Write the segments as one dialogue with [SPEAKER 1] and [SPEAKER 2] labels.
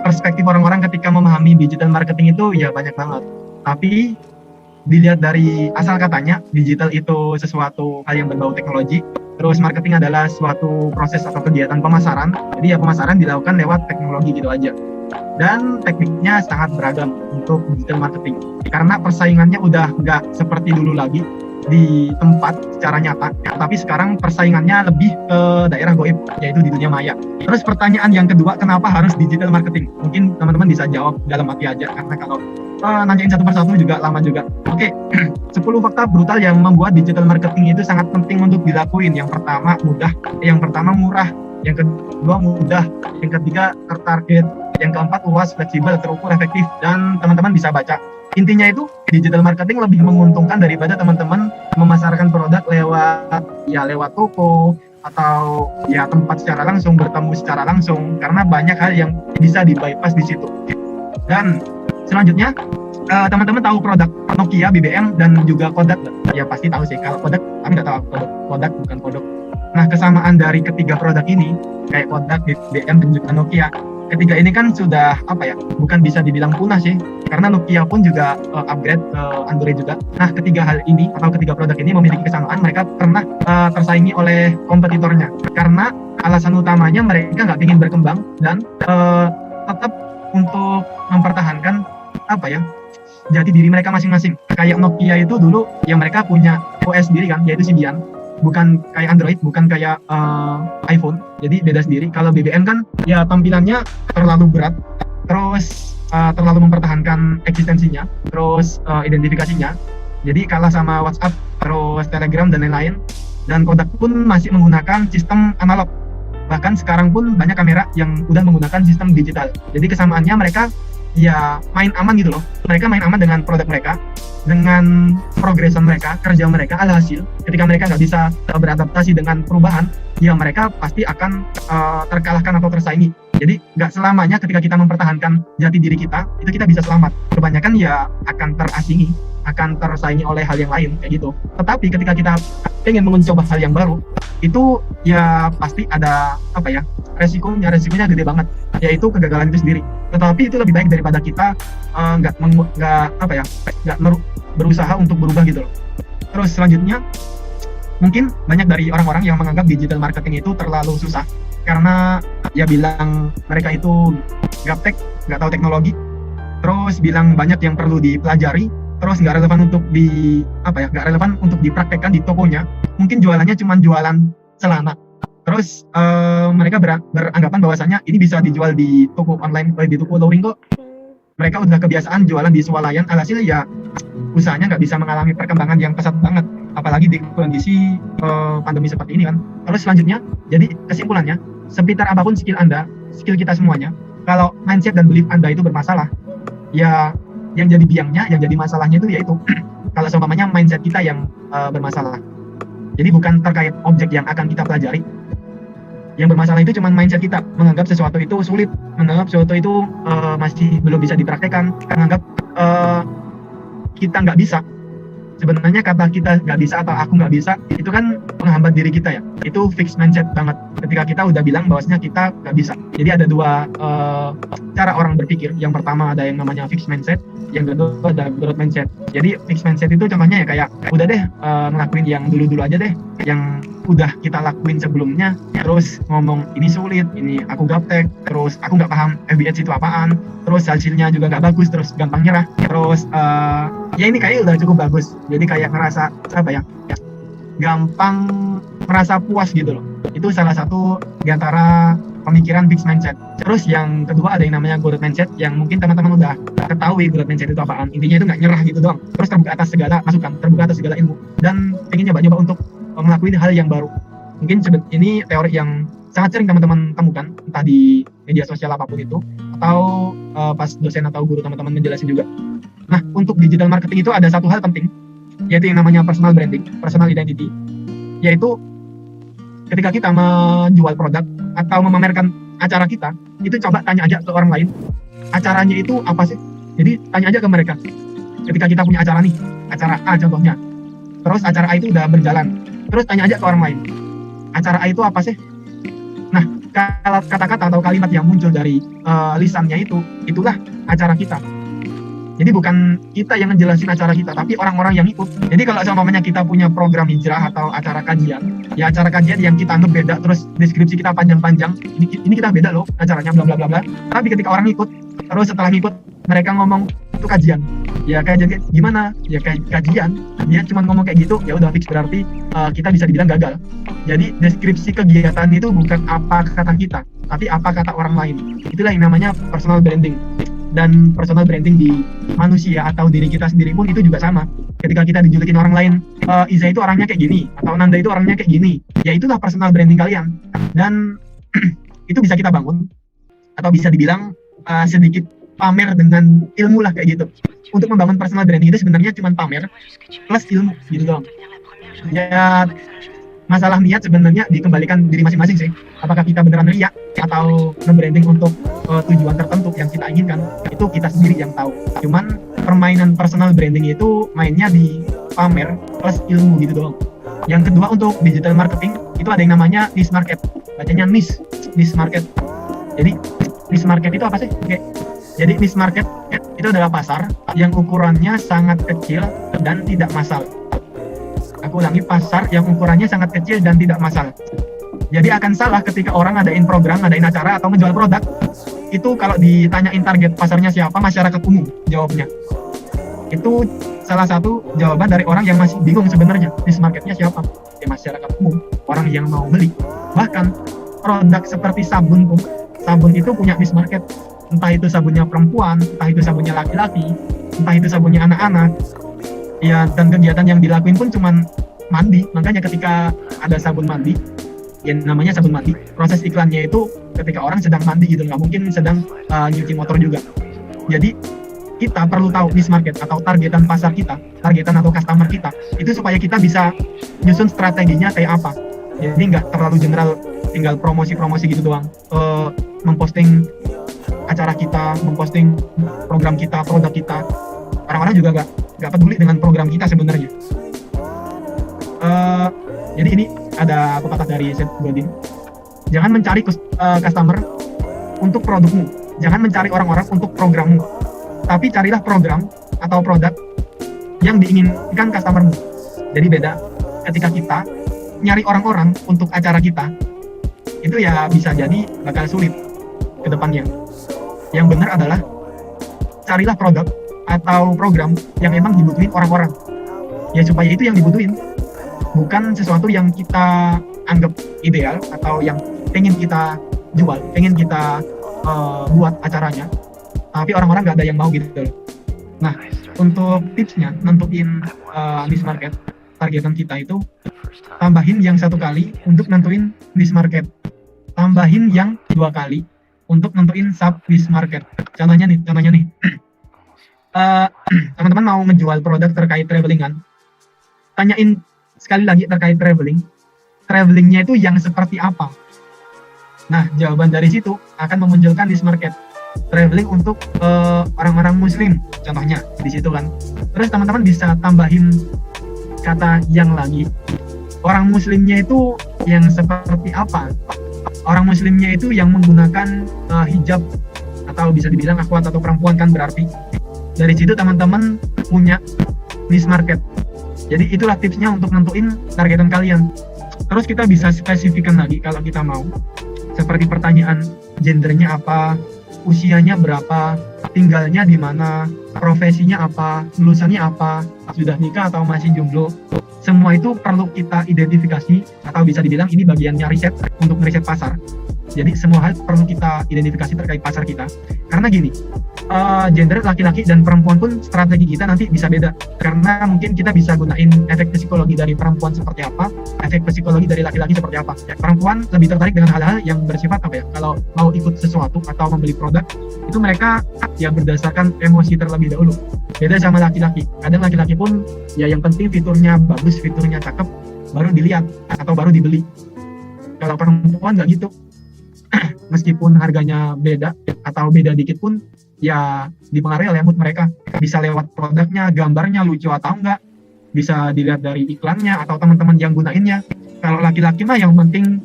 [SPEAKER 1] perspektif orang-orang ketika memahami digital marketing itu ya banyak banget. Tapi dilihat dari asal katanya, digital itu sesuatu hal yang berbau teknologi, terus marketing adalah suatu proses atau kegiatan pemasaran. Jadi ya pemasaran dilakukan lewat teknologi gitu aja. Dan tekniknya sangat beragam untuk digital marketing. Karena persaingannya udah nggak seperti dulu lagi di tempat secara nyata, tapi sekarang persaingannya lebih ke daerah goib, yaitu di dunia maya. Terus pertanyaan yang kedua, kenapa harus digital marketing? Mungkin teman-teman bisa jawab dalam hati aja, karena kalau nanyain satu persatu juga lama juga. Oke, 10 fakta brutal yang membuat digital marketing itu sangat penting untuk dilakuin. Yang pertama mudah, yang pertama murah, yang kedua mudah, yang ketiga tertarget, yang keempat luas, fleksibel, terukur, efektif, dan teman-teman bisa baca. Intinya itu digital marketing lebih menguntungkan daripada teman-teman memasarkan produk lewat toko atau ya tempat secara langsung, bertemu secara langsung, karena banyak hal yang bisa di bypass di situ. Dan selanjutnya teman-teman tahu produk Nokia, BBM, dan juga Kodak? Ya pasti tahu sih. Kalau Kodak, kami nggak tahu Kodak bukan Kodok. Nah, kesamaan dari ketiga produk ini kayak Kodak, BBM, dan juga Nokia, ketiga ini kan sudah bukan bisa dibilang punah sih, karena Nokia pun juga upgrade ke Android juga. Nah, ketiga hal ini atau ketiga produk ini memiliki kesamaan, mereka pernah tersaingi oleh kompetitornya, karena alasan utamanya mereka nggak ingin berkembang dan tetap untuk mempertahankan jati diri mereka masing-masing. Kayak Nokia itu dulu ya mereka punya OS sendiri kan, yaitu Symbian, bukan kayak Android, bukan kayak iPhone, jadi beda sendiri. Kalau BBM kan ya tampilannya terlalu berat, terus terlalu mempertahankan eksistensinya, terus identifikasinya, jadi kalah sama WhatsApp, terus Telegram, dan lain-lain. Dan Kodak pun masih menggunakan sistem analog, bahkan sekarang pun banyak kamera yang udah menggunakan sistem digital. Jadi kesamaannya mereka ya main aman gitu loh, mereka main aman dengan produk mereka, dengan progresan mereka, kerja mereka. Alhasil ketika mereka nggak bisa beradaptasi dengan perubahan, ya mereka pasti akan terkalahkan atau tersaingi. Jadi nggak selamanya ketika kita mempertahankan jati diri kita, itu kita bisa selamat. Kebanyakan ya akan terasingi, akan tersaingi oleh hal yang lain kayak gitu. Tetapi ketika kita ingin mencoba hal yang baru, itu ya pasti ada resikonya gede banget, yaitu kegagalan itu sendiri. Tetapi itu lebih baik daripada kita nggak berusaha untuk berubah gitu loh. Terus selanjutnya, mungkin banyak dari orang-orang yang menganggap digital marketing itu terlalu susah, karena ya bilang mereka itu gaptek, nggak tahu teknologi, terus bilang banyak yang perlu dipelajari, terus nggak relevan untuk dipraktekkan di tokonya. Mungkin jualannya cuma jualan celana. Terus mereka beranggapan bahwasanya ini bisa dijual di toko online, di toko luring kok. Mereka udah kebiasaan jualan di swalayan, alhasil ya usahanya nggak bisa mengalami perkembangan yang pesat banget, apalagi di kondisi pandemi seperti ini kan. Terus selanjutnya, jadi kesimpulannya, sepintar apapun skill Anda, skill kita semuanya, kalau mindset dan belief Anda itu bermasalah, ya yang jadi biangnya, yang jadi masalahnya itu yaitu kalau seumpamanya mindset kita yang bermasalah. Jadi bukan terkait objek yang akan kita pelajari. Yang bermasalah itu cuma mindset kita, menganggap sesuatu itu sulit, menganggap sesuatu itu masih belum bisa dipraktekkan, menganggap kita nggak bisa. Sebenarnya kata kita nggak bisa atau aku nggak bisa, itu kan menghambat diri kita ya. Itu fixed mindset banget. Ketika kita udah bilang bahwasanya kita nggak bisa. Jadi ada dua cara orang berpikir. Yang pertama ada yang namanya fixed mindset, yang kedua ada growth mindset. Jadi fixed mindset itu contohnya ya kayak udah deh ngelakuin yang dulu-dulu aja deh, yang udah kita lakuin sebelumnya, terus ngomong ini sulit, ini aku gaptek, terus aku nggak paham FBS itu apaan, terus hasilnya juga nggak bagus, terus gampang nyerah, terus ya ini kayak udah cukup bagus, jadi kayak ngerasa gampang merasa puas gitu loh. Itu salah satu diantara pemikiran fixed mindset. Terus yang kedua ada yang namanya growth mindset, yang mungkin teman-teman udah ketahui growth mindset itu apaan. Intinya itu nggak nyerah gitu doang, terus terbuka atas segala masukan, terbuka atas segala ilmu, dan ingin nyoba-nyoba untuk ngelakuin hal yang baru. Mungkin ini teori yang sangat sering teman-teman temukan, entah di media sosial apapun itu, atau pas dosen atau guru teman-teman menjelasin juga. Nah, untuk digital marketing itu ada satu hal penting, yaitu yang namanya personal branding, personal identity. Yaitu ketika kita menjual produk atau memamerkan acara kita, itu coba tanya aja ke orang lain, acaranya itu apa sih? Jadi tanya aja ke mereka. Ketika kita punya acara nih, acara A contohnya, terus acara A itu udah berjalan, terus tanya aja ke orang lain, acara A itu apa sih? Nah, kata-kata atau kalimat yang muncul dari lisannya itulah acara kita. Jadi bukan kita yang ngejelasin acara kita, tapi orang-orang yang ikut. Jadi kalau seumpamanya kita punya program hijrah atau acara kajian, ya acara kajian yang kita anggap beda, terus deskripsi kita panjang-panjang, ini kita beda loh acaranya, bla bla bla bla. Tapi ketika orang ikut, terus setelah ngikut mereka ngomong itu kajian. Ya kajian gimana? Ya kajian. Dia cuma ngomong kayak gitu, ya udah fix, berarti kita bisa dibilang gagal. Jadi deskripsi kegiatan itu bukan apa kata kita, tapi apa kata orang lain. Itulah yang namanya personal branding. Dan personal branding di manusia atau diri kita sendiri pun itu juga sama. Ketika kita dijulukin orang lain, Iza itu orangnya kayak gini, atau Nanda itu orangnya kayak gini, ya itulah personal branding kalian. Dan itu bisa kita bangun, atau bisa dibilang sedikit pamer dengan ilmu lah kayak gitu. Untuk membangun personal branding itu sebenarnya cuma pamer plus ilmu gitu doang. Ya masalah niat sebenarnya dikembalikan diri masing-masing sih. Apakah kita beneran riak atau nge-branding untuk tujuan tertentu yang kita inginkan, itu kita sendiri yang tahu. Cuman permainan personal branding itu mainnya di pamer plus ilmu gitu doang. Yang kedua, untuk digital marketing itu ada yang namanya niche market. Bacanya niche market. Jadi niche market itu apa sih? Oke. Jadi niche market itu adalah pasar yang ukurannya sangat kecil dan tidak massal. Aku ulangi, pasar yang ukurannya sangat kecil dan tidak massal. Jadi akan salah ketika orang ngadain program, ngadain acara, atau ngejual produk. Itu kalau ditanyain target pasarnya siapa, masyarakat umum jawabnya. Itu salah satu jawaban dari orang yang masih bingung sebenarnya niche marketnya siapa. Ya masyarakat umum, orang yang mau beli. Bahkan produk seperti sabun pun, sabun itu punya niche market. Entah itu sabunnya perempuan, entah itu sabunnya laki-laki, entah itu sabunnya anak-anak. Ya, dan kegiatan yang dilakuin pun cuman mandi. Makanya ketika ada sabun mandi, yang namanya sabun mandi, proses iklannya itu ketika orang sedang mandi gitu, nggak mungkin sedang nyuci motor juga. Jadi kita perlu tahu niche market atau targetan pasar kita, targetan atau customer kita, itu supaya kita bisa nyusun strateginya kayak apa. Jadi nggak terlalu general, tinggal promosi-promosi gitu doang, memposting acara kita, memposting program kita, produk kita. Orang-orang juga nggak peduli dengan program kita sebenarnya. Jadi ini ada pepatah dari Seth Godin. Jangan mencari customer untuk produkmu, jangan mencari orang-orang untuk programmu, tapi carilah program atau produk yang diinginkan customermu. Jadi beda ketika kita nyari orang-orang untuk acara kita, itu ya bisa jadi bakal sulit ke depannya. Yang benar adalah carilah produk atau program yang emang dibutuhin orang-orang, ya supaya itu yang dibutuhin, bukan sesuatu yang kita anggap ideal atau yang pengen kita jual, pengen kita buat acaranya, tapi orang-orang nggak ada yang mau gitu. Nah, untuk tipsnya nentuin niche market targetan kita itu, tambahin yang 1 kali untuk nentuin niche market, tambahin yang 2 kali untuk nentuin sub niche market. Contohnya nih teman-teman mau menjual produk terkait travelingan, tanyain sekali lagi terkait travelingnya itu yang seperti apa. Nah, jawaban dari situ akan memunculkan niche market. Traveling untuk orang-orang muslim, contohnya di situ kan. Terus teman-teman bisa tambahin kata yang lagi, orang muslimnya itu yang seperti apa. Orang muslimnya itu yang menggunakan hijab, atau bisa dibilang akhwat atau perempuan kan berarti. Dari situ teman-teman punya niche market. Jadi itulah tipsnya untuk nentuin targetan kalian. Terus kita bisa spesifikkan lagi kalau kita mau. Seperti pertanyaan, gendernya apa, usianya berapa, tinggalnya di mana, profesinya apa, lulusannya apa, sudah nikah atau masih jomblo. Semua itu perlu kita identifikasi, atau bisa dibilang ini bagiannya riset untuk meriset pasar. Jadi semua hal perlu kita identifikasi terkait pasar kita. Karena gini, gender laki-laki dan perempuan pun strategi kita nanti bisa beda. Karena mungkin kita bisa gunain efek psikologi dari perempuan seperti apa, efek psikologi dari laki-laki seperti apa. Ya, perempuan lebih tertarik dengan hal-hal yang bersifat apa ya, kalau mau ikut sesuatu atau membeli produk, itu mereka ya berdasarkan emosi terlebih dahulu. Beda sama laki-laki. Kadang laki-laki pun ya yang penting fiturnya bagus, fiturnya cakep, baru dilihat atau baru dibeli. Kalau perempuan nggak gitu. Meskipun harganya beda atau beda dikit pun ya dipengaruhi oleh mood mereka. Bisa lewat produknya, gambarnya lucu atau enggak, bisa dilihat dari iklannya atau teman-teman yang gunainnya. Kalau laki-laki mah yang penting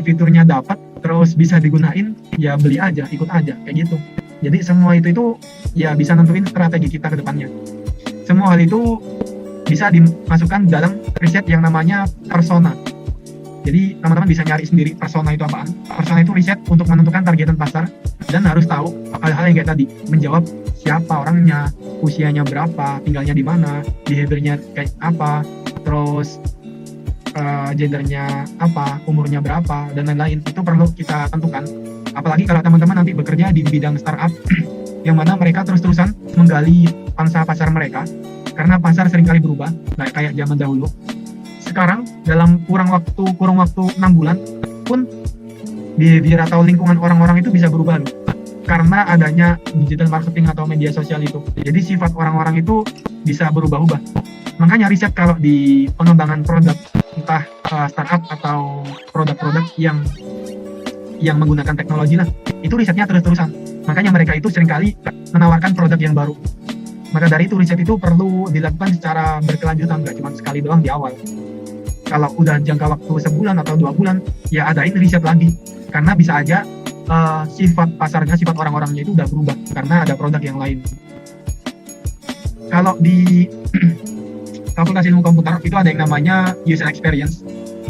[SPEAKER 1] fiturnya dapat, terus bisa digunain, ya beli aja, ikut aja, kayak gitu. Jadi semua itu ya bisa nentuin strategi kita ke depannya. Semua hal itu bisa dimasukkan dalam riset yang namanya persona. Jadi teman-teman bisa nyari sendiri persona itu apaan. Persona itu riset untuk menentukan targetan pasar dan harus tahu hal-hal yang kayak tadi, menjawab siapa orangnya, usianya berapa, tinggalnya di mana, behaviornya kayak apa, terus gendernya apa, umurnya berapa, dan lain-lain. Itu perlu kita tentukan. Apalagi kalau teman-teman nanti bekerja di bidang startup, yang mana mereka terus-terusan menggali pangsa pasar mereka, karena pasar seringkali berubah, nggak kayak zaman dahulu. Sekarang dalam kurang waktu 6 bulan pun behavior atau lingkungan orang-orang itu bisa berubah loh, karena adanya digital marketing atau media sosial itu. Jadi sifat orang-orang itu bisa berubah-ubah. Makanya riset kalau di pengembangan produk, entah startup atau produk-produk yang menggunakan teknologi lah, itu risetnya terus-terusan. Makanya mereka itu seringkali menawarkan produk yang baru. Maka dari itu riset itu perlu dilakukan secara berkelanjutan, nggak cuma sekali doang di awal. Kalau udah jangka waktu sebulan atau 2 bulan, ya adain riset lagi, karena bisa aja sifat pasarnya, sifat orang-orangnya itu udah berubah karena ada produk yang lain. Kalau di Fakultas Ilmu Komputer itu ada yang namanya user experience,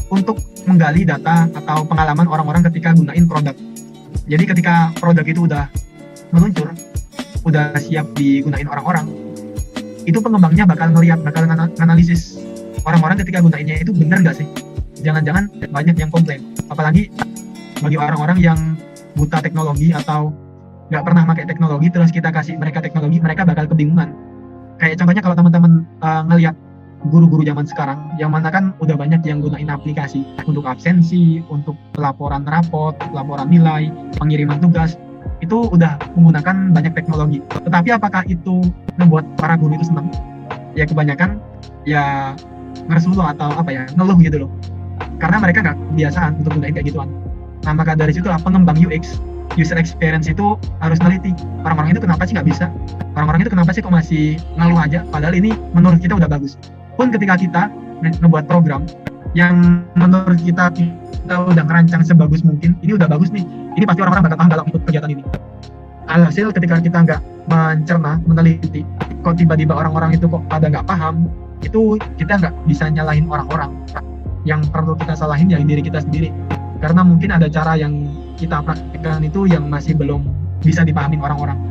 [SPEAKER 1] untuk menggali data atau pengalaman orang-orang ketika gunain produk. Jadi ketika produk itu udah meluncur, udah siap digunain orang-orang, itu pengembangnya bakal nganalisis orang-orang ketika gunainnya itu benar nggak sih. Jangan-jangan banyak yang komplain, apalagi bagi orang-orang yang buta teknologi atau nggak pernah pakai teknologi, terus kita kasih mereka teknologi, mereka bakal kebingungan. Kayak contohnya kalau teman-teman ngelihat guru-guru zaman sekarang, yang mana kan udah banyak yang gunain aplikasi untuk absensi, untuk pelaporan rapot, pelaporan nilai, pengiriman tugas, itu udah menggunakan banyak teknologi. Tetapi apakah itu membuat para guru itu senang? Ya kebanyakan ya ngersuluh atau ngeluh gitu loh, karena mereka nggak kebiasaan untuk gunain kayak gituan. Nah maka dari situ pengembang UX, user experience itu harus neliti orang-orang itu kenapa sih nggak bisa, orang-orang itu kenapa sih kok masih ngeluh aja, padahal ini menurut kita udah bagus. Pun ketika kita ngebuat program yang menurut kita udah ngerancang sebagus mungkin, ini udah bagus nih, ini pasti orang-orang bakal paham dalam ikut kegiatan ini. Alhasil ketika kita nggak mencerna, meneliti, kok tiba-tiba orang-orang itu kok pada nggak paham, itu kita nggak bisa nyalahin orang-orang. Yang perlu kita salahin ya diri kita sendiri, karena mungkin ada cara yang kita praktekkan itu yang masih belum bisa dipahami orang-orang.